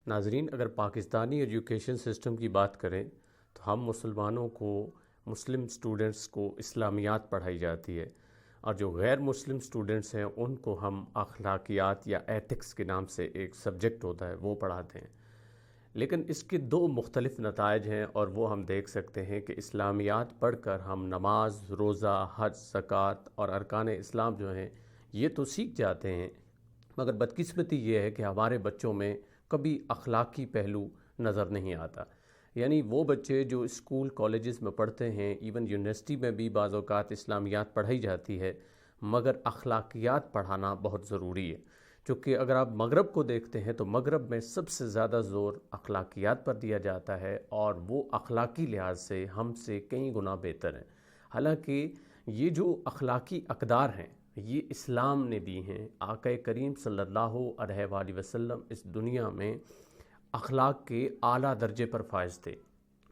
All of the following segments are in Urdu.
ناظرین، اگر پاکستانی ایجوکیشن سسٹم کی بات کریں تو ہم مسلمانوں کو، مسلم سٹوڈنٹس کو اسلامیات پڑھائی جاتی ہے، اور جو غیر مسلم سٹوڈنٹس ہیں ان کو ہم اخلاقیات یا ایتھکس کے نام سے ایک سبجیکٹ ہوتا ہے وہ پڑھاتے ہیں۔ لیکن اس کے دو مختلف نتائج ہیں، اور وہ ہم دیکھ سکتے ہیں کہ اسلامیات پڑھ کر ہم نماز، روزہ، حج، زکوٰۃ اور ارکان اسلام جو ہیں یہ تو سیکھ جاتے ہیں، مگر بدقسمتی یہ ہے کہ ہمارے بچوں میں کبھی اخلاقی پہلو نظر نہیں آتا۔ یعنی وہ بچے جو اسکول کالجز میں پڑھتے ہیں، ایون یونیورسٹی میں بھی بعض اوقات اسلامیات پڑھائی جاتی ہے، مگر اخلاقیات پڑھانا بہت ضروری ہے، چونکہ اگر آپ مغرب کو دیکھتے ہیں تو مغرب میں سب سے زیادہ زور اخلاقیات پر دیا جاتا ہے، اور وہ اخلاقی لحاظ سے ہم سے کئی گنا بہتر ہیں۔ حالانکہ یہ جو اخلاقی اقدار ہیں یہ اسلام نے دی ہیں۔ آقا کریم صلی اللہ علیہ وآلہ وسلم اس دنیا میں اخلاق کے اعلیٰ درجے پر فائز تھے،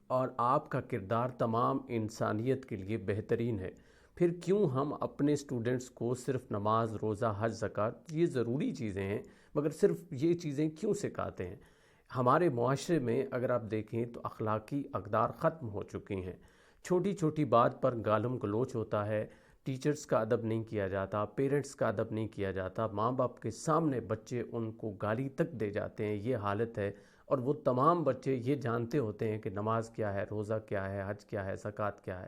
اور آپ کا کردار تمام انسانیت کے لیے بہترین ہے۔ پھر کیوں ہم اپنے سٹوڈنٹس کو صرف نماز، روزہ، حج، زکوٰۃ، یہ ضروری چیزیں ہیں، مگر صرف یہ چیزیں کیوں سکھاتے ہیں؟ ہمارے معاشرے میں اگر آپ دیکھیں تو اخلاقی اقدار ختم ہو چکی ہیں۔ چھوٹی چھوٹی بات پر گالم گلوچ ہوتا ہے، ٹیچرز کا ادب نہیں کیا جاتا، پیرنٹس کا ادب نہیں کیا جاتا، ماں باپ کے سامنے بچے ان کو گالی تک دے جاتے ہیں، یہ حالت ہے۔ اور وہ تمام بچے یہ جانتے ہوتے ہیں کہ نماز کیا ہے، روزہ کیا ہے، حج کیا ہے، زکوٰۃ کیا ہے،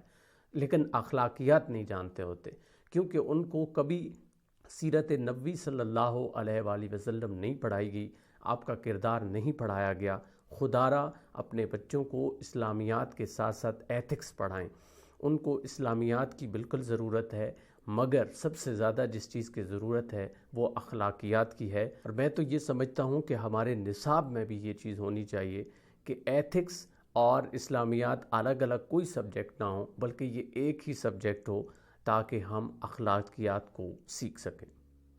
لیکن اخلاقیات نہیں جانتے ہوتے، کیونکہ ان کو کبھی سیرت نبوی صلی اللہ علیہ وآلہ وسلم نہیں پڑھائی گئی، آپ کا کردار نہیں پڑھایا گیا۔ خدا را اپنے بچوں کو اسلامیات کے ساتھ ساتھ ایتھکس پڑھائیں۔ ان کو اسلامیات کی بالکل ضرورت ہے، مگر سب سے زیادہ جس چیز کی ضرورت ہے وہ اخلاقیات کی ہے۔ اور میں تو یہ سمجھتا ہوں کہ ہمارے نصاب میں بھی یہ چیز ہونی چاہیے کہ ایتھکس اور اسلامیات الگ الگ کوئی سبجیکٹ نہ ہوں، بلکہ یہ ایک ہی سبجیکٹ ہو، تاکہ ہم اخلاقیات کو سیکھ سکیں۔